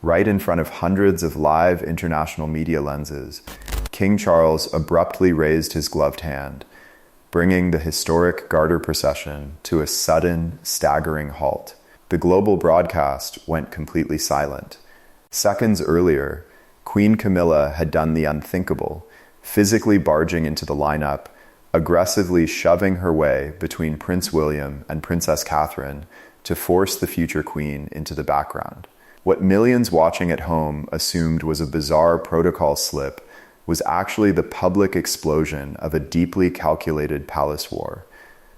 Right in front of hundreds of live international media lenses, King Charles abruptly raised his gloved hand, bringing the historic Garter procession to a sudden, staggering halt. The global broadcast went completely silent. Seconds earlier, Queen Camilla had done the unthinkable, physically barging into the lineup, aggressively shoving her way between Prince William and Princess Catherine to force the future queen into the background. What millions watching at home assumed was a bizarre protocol slip was actually the public explosion of a deeply calculated palace war.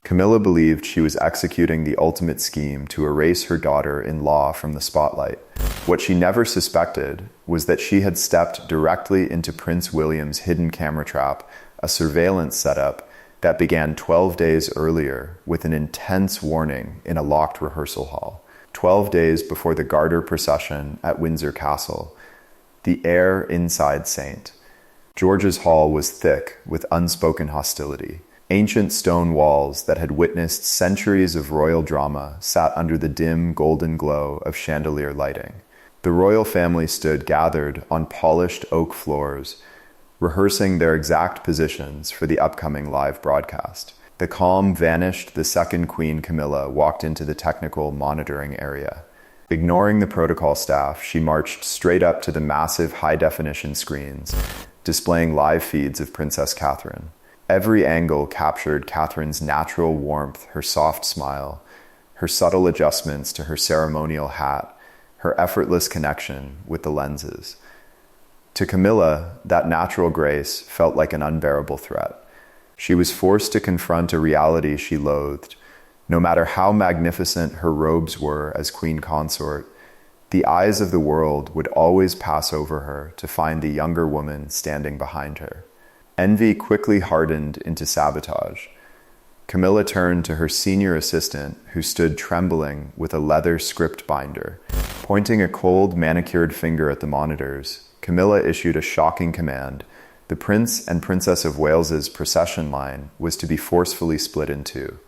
Camilla believed she was executing the ultimate scheme to erase her daughter-in-law from the spotlight. What she never suspected was that she had stepped directly into Prince William's hidden camera trap, a surveillance setup that began 12 days earlier with an intense warning in a locked rehearsal hall. 12 days before the Garter procession at Windsor Castle, the air inside St. George's Hall was thick with unspoken hostility. Ancient stone walls that had witnessed centuries of royal drama sat under the dim golden glow of chandelier lighting. The royal family stood gathered on polished oak floors, rehearsing their exact positions for the upcoming live broadcast. The calm vanished the second Queen Camilla walked into the technical monitoring area. Ignoring the protocol staff, she marched straight up to the massive high-definition screens, displaying live feeds of Princess Catherine. Every angle captured Catherine's natural warmth, her soft smile, her subtle adjustments to her ceremonial hat, her effortless connection with the lenses. To Camilla, that natural grace felt like an unbearable threat. She was forced to confront a reality she loathed. No matter how magnificent her robes were as queen consort, the eyes of the world would always pass over her to find the younger woman standing behind her. Envy quickly hardened into sabotage. Camilla turned to her senior assistant, who stood trembling with a leather script binder. Pointing a cold, manicured finger at the monitors, Camilla issued a shocking command. The Prince and Princess of Wales's procession line was to be forcefully split in two.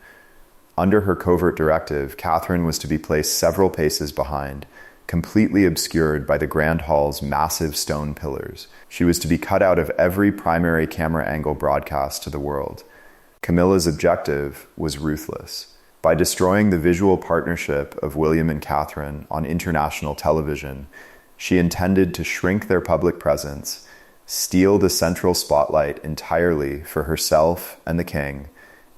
Under her covert directive, Catherine was to be placed several paces behind, completely obscured by the Grand Hall's massive stone pillars. She was to be cut out of every primary camera angle broadcast to the world. Camilla's objective was ruthless. By destroying the visual partnership of William and Catherine on international television, she intended to shrink their public presence, steal the central spotlight entirely for herself and the king,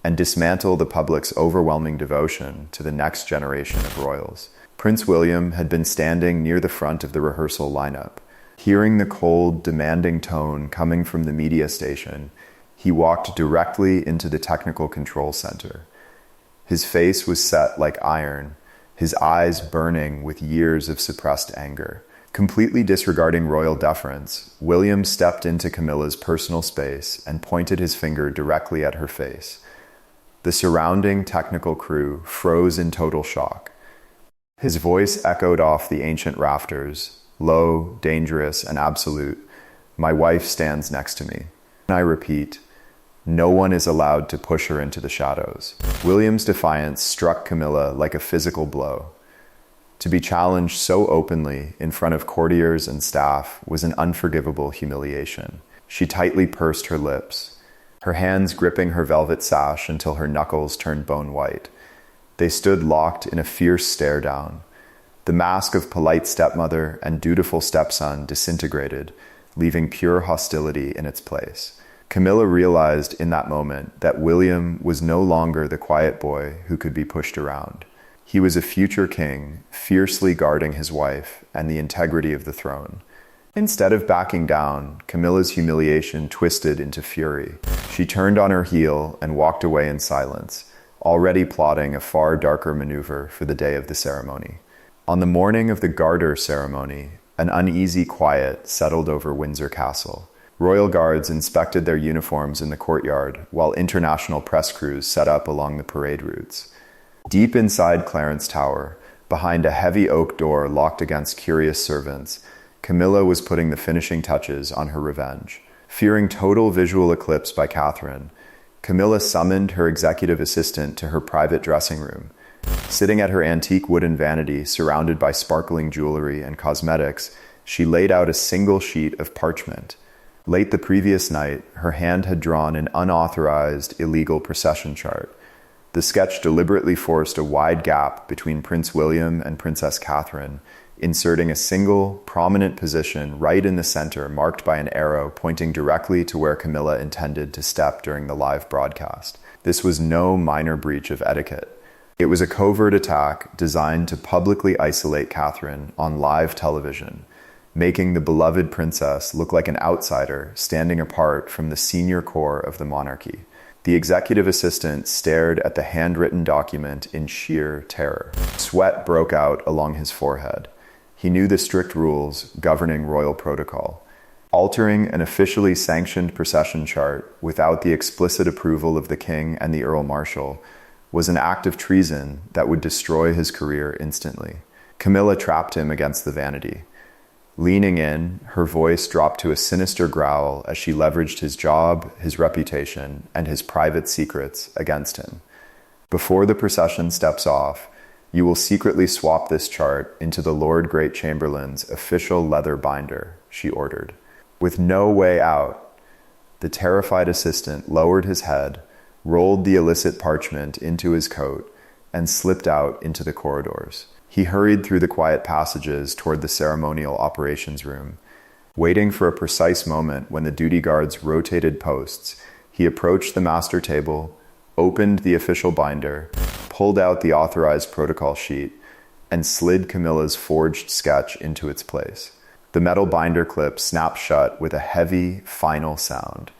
and dismantle the public's overwhelming devotion to the next generation of royals. Prince William had been standing near the front of the rehearsal lineup. Hearing the cold, demanding tone coming from the media station, he walked directly into the technical control center. His face was set like iron, his eyes burning with years of suppressed anger. Completely disregarding royal deference, William stepped into Camilla's personal space and pointed his finger directly at her face. The surrounding technical crew froze in total shock. His voice echoed off the ancient rafters, low, dangerous, and absolute. My wife stands next to me. And I repeat, no one is allowed to push her into the shadows. William's defiance struck Camilla like a physical blow. To be challenged so openly in front of courtiers and staff was an unforgivable humiliation. She tightly pursed her lips, her hands gripping her velvet sash until her knuckles turned bone white. They stood locked in a fierce stare down. The mask of polite stepmother and dutiful stepson disintegrated, leaving pure hostility in its place. Camilla realized in that moment that William was no longer the quiet boy who could be pushed around. He was a future king, fiercely guarding his wife and the integrity of the throne. Instead of backing down, Camilla's humiliation twisted into fury. She turned on her heel and walked away in silence, already plotting a far darker maneuver for the day of the ceremony. On the morning of the Garter ceremony, an uneasy quiet settled over Windsor Castle. Royal guards inspected their uniforms in the courtyard, while international press crews set up along the parade routes. Deep inside Clarence Tower, behind a heavy oak door locked against curious servants, Camilla was putting the finishing touches on her revenge. Fearing total visual eclipse by Catherine, Camilla summoned her executive assistant to her private dressing room. Sitting at her antique wooden vanity, surrounded by sparkling jewelry and cosmetics, she laid out a single sheet of parchment. Late the previous night, her hand had drawn an unauthorized, illegal procession chart. The sketch deliberately forced a wide gap between Prince William and Princess Catherine, inserting a single, prominent position right in the center, marked by an arrow pointing directly to where Camilla intended to step during the live broadcast. This was no minor breach of etiquette. It was a covert attack designed to publicly isolate Catherine on live television, making the beloved princess look like an outsider standing apart from the senior core of the monarchy. The executive assistant stared at the handwritten document in sheer terror. Sweat broke out along his forehead. He knew the strict rules governing royal protocol. Altering an officially sanctioned procession chart without the explicit approval of the king and the Earl Marshal was an act of treason that would destroy his career instantly. Camilla trapped him against the vanity. Leaning in, her voice dropped to a sinister growl as she leveraged his job, his reputation, and his private secrets against him. Before the procession steps off, you will secretly swap this chart into the Lord Great Chamberlain's official leather binder, she ordered. With no way out, the terrified assistant lowered his head, rolled the illicit parchment into his coat, and slipped out into the corridors. He hurried through the quiet passages toward the ceremonial operations room. Waiting for a precise moment when the duty guards rotated posts, he approached the master table, opened the official binder, pulled out the authorized protocol sheet, and slid Camilla's forged sketch into its place. The metal binder clip snapped shut with a heavy, final sound.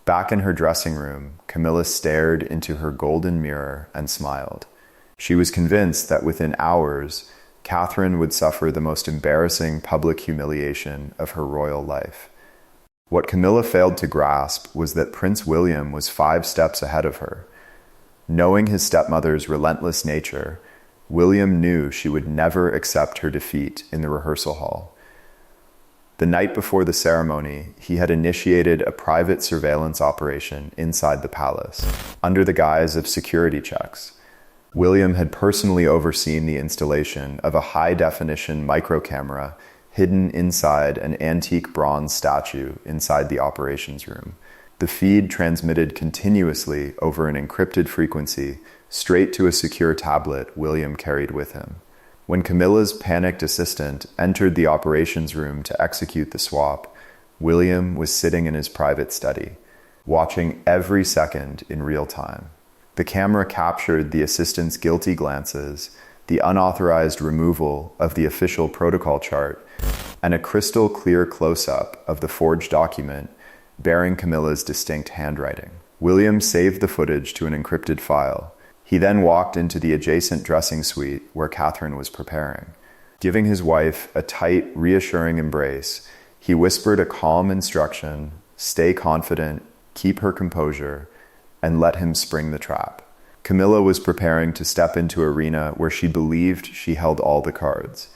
Back in her dressing room, Camilla stared into her golden mirror and smiled. She was convinced that within hours, Catherine would suffer the most embarrassing public humiliation of her royal life. What Camilla failed to grasp was that Prince William was 5 steps ahead of her. Knowing his stepmother's relentless nature, William knew she would never accept her defeat in the rehearsal hall. The night before the ceremony, he had initiated a private surveillance operation inside the palace, under the guise of security checks. William had personally overseen the installation of a high-definition microcamera hidden inside an antique bronze statue inside the operations room. The feed transmitted continuously over an encrypted frequency straight to a secure tablet William carried with him. When Camilla's panicked assistant entered the operations room to execute the swap, William was sitting in his private study, watching every second in real time. The camera captured the assistant's guilty glances, the unauthorized removal of the official protocol chart, and a crystal clear close-up of the forged document bearing Camilla's distinct handwriting. William saved the footage to an encrypted file. He then walked into the adjacent dressing suite where Catherine was preparing. Giving his wife a tight, reassuring embrace, he whispered a calm instruction: stay confident, keep her composure, and let him spring the trap. Camilla was preparing to step into an arena where she believed she held all the cards.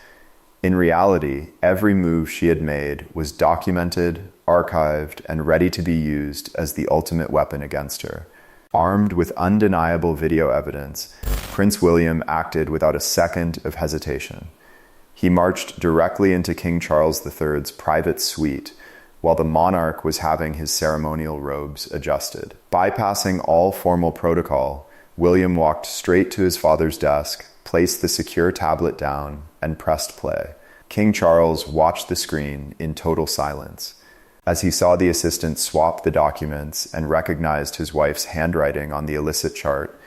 In reality, every move she had made was documented, archived, and ready to be used as the ultimate weapon against her. Armed with undeniable video evidence, Prince William acted without a second of hesitation. He marched directly into King Charles III's private suite, while the monarch was having his ceremonial robes adjusted. Bypassing all formal protocol, William walked straight to his father's desk, placed the secure tablet down, and pressed play. King Charles watched the screen in total silence. As he saw the assistant swap the documents and recognized his wife's handwriting on the illicit chart,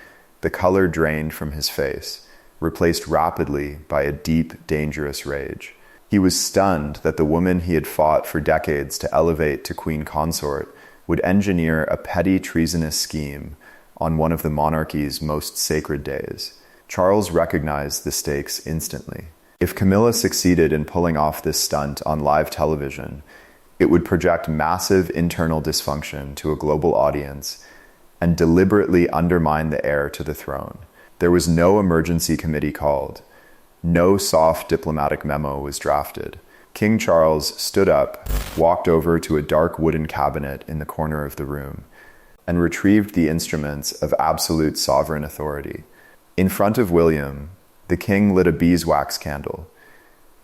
the color drained from his face, replaced rapidly by a deep, dangerous rage. He was stunned that the woman he had fought for decades to elevate to queen consort would engineer a petty treasonous scheme on one of the monarchy's most sacred days. Charles recognized the stakes instantly. If Camilla succeeded in pulling off this stunt on live television, it would project massive internal dysfunction to a global audience and deliberately undermine the heir to the throne. There was no emergency committee called. No soft diplomatic memo was drafted. King Charles stood up, walked over to a dark wooden cabinet in the corner of the room, and retrieved the instruments of absolute sovereign authority. In front of William, the king lit a beeswax candle.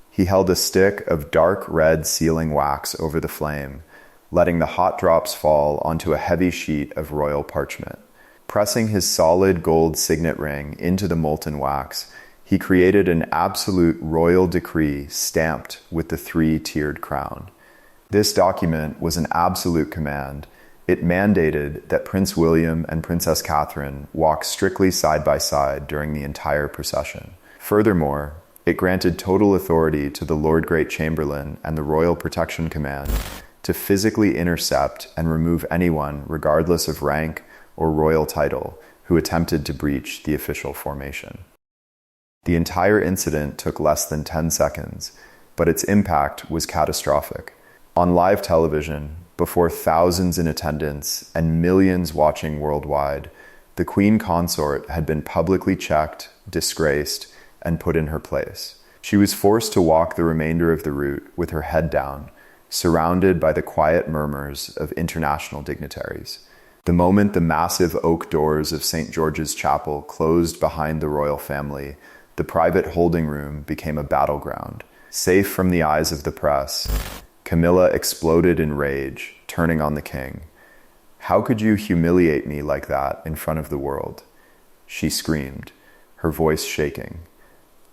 He held a stick of dark red sealing wax over the flame, letting the hot drops fall onto a heavy sheet of royal parchment. Pressing his solid gold signet ring into the molten wax, he created an absolute royal decree stamped with the three-tiered crown. This document was an absolute command. It mandated that Prince William and Princess Catherine walk strictly side by side during the entire procession. Furthermore, it granted total authority to the Lord Great Chamberlain and the Royal Protection Command to physically intercept and remove anyone, regardless of rank or royal title, who attempted to breach the official formation. The entire incident took less than 10 seconds, but its impact was catastrophic. On live television, before thousands in attendance and millions watching worldwide, the Queen Consort had been publicly checked, disgraced, and put in her place. She was forced to walk the remainder of the route with her head down, surrounded by the quiet murmurs of international dignitaries. The moment the massive oak doors of St. George's Chapel closed behind the royal family, the private holding room became a battleground. Safe from the eyes of the press, Camilla exploded in rage, turning on the king. "How could you humiliate me like that in front of the world?" She screamed, her voice shaking.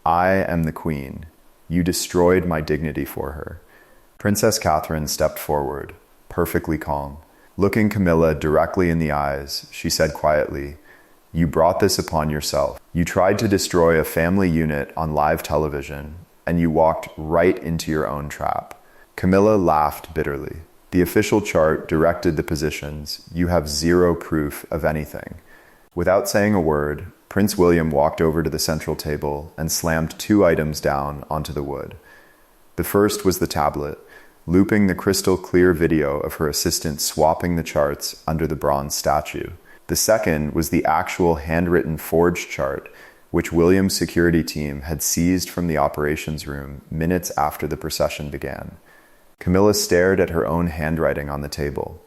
"I am the queen. You destroyed my dignity for her." Princess Catherine stepped forward, perfectly calm. Looking Camilla directly in the eyes, she said quietly, "You brought this upon yourself. You tried to destroy a family unit on live television, and you walked right into your own trap." Camilla laughed bitterly. The official chart directed the positions. You have zero proof of anything. Without saying a word, Prince William walked over to the central table and slammed 2 items down onto the wood. The first was the tablet, looping the crystal clear video of her assistant swapping the charts under the bronze statue. The second was the actual handwritten forged chart, which William's security team had seized from the operations room minutes after the procession began. Camilla stared at her own handwriting on the table.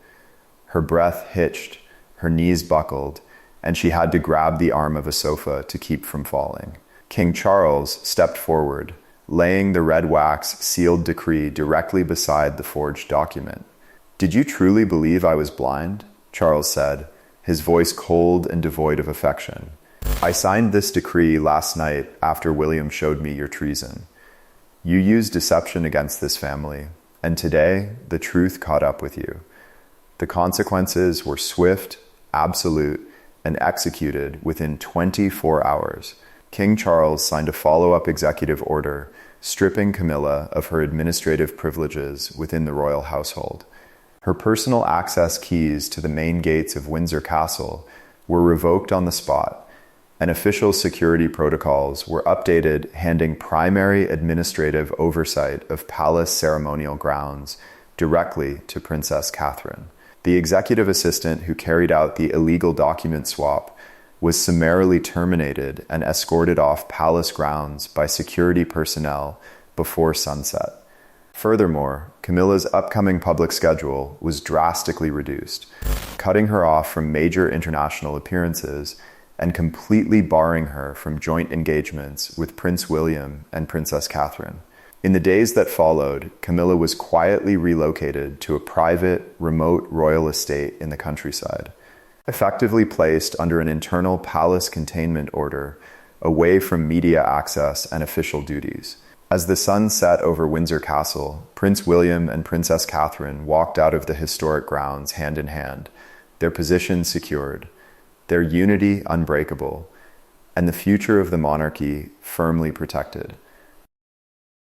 Her breath hitched, her knees buckled, and she had to grab the arm of a sofa to keep from falling. King Charles stepped forward, laying the red wax sealed decree directly beside the forged document. "Did you truly believe I was blind?" Charles said, his voice cold and devoid of affection. "I signed this decree last night after William showed me your treason. You used deception against this family, and today the truth caught up with you. The consequences were swift, absolute, and executed within 24 hours. King Charles signed a follow-up executive order stripping Camilla of her administrative privileges within the royal household. Her personal access keys to the main gates of Windsor Castle were revoked on the spot, and official security protocols were updated, handing primary administrative oversight of palace ceremonial grounds directly to Princess Catherine. The executive assistant who carried out the illegal document swap was summarily terminated and escorted off palace grounds by security personnel before sunset. Furthermore, Camilla's upcoming public schedule was drastically reduced, cutting her off from major international appearances and completely barring her from joint engagements with Prince William and Princess Catherine. In the days that followed, Camilla was quietly relocated to a private, remote royal estate in the countryside, effectively placed under an internal palace containment order, away from media access and official duties. As the sun set over Windsor Castle, Prince William and Princess Catherine walked out of the historic grounds hand in hand, their positions secured, their unity unbreakable, and the future of the monarchy firmly protected.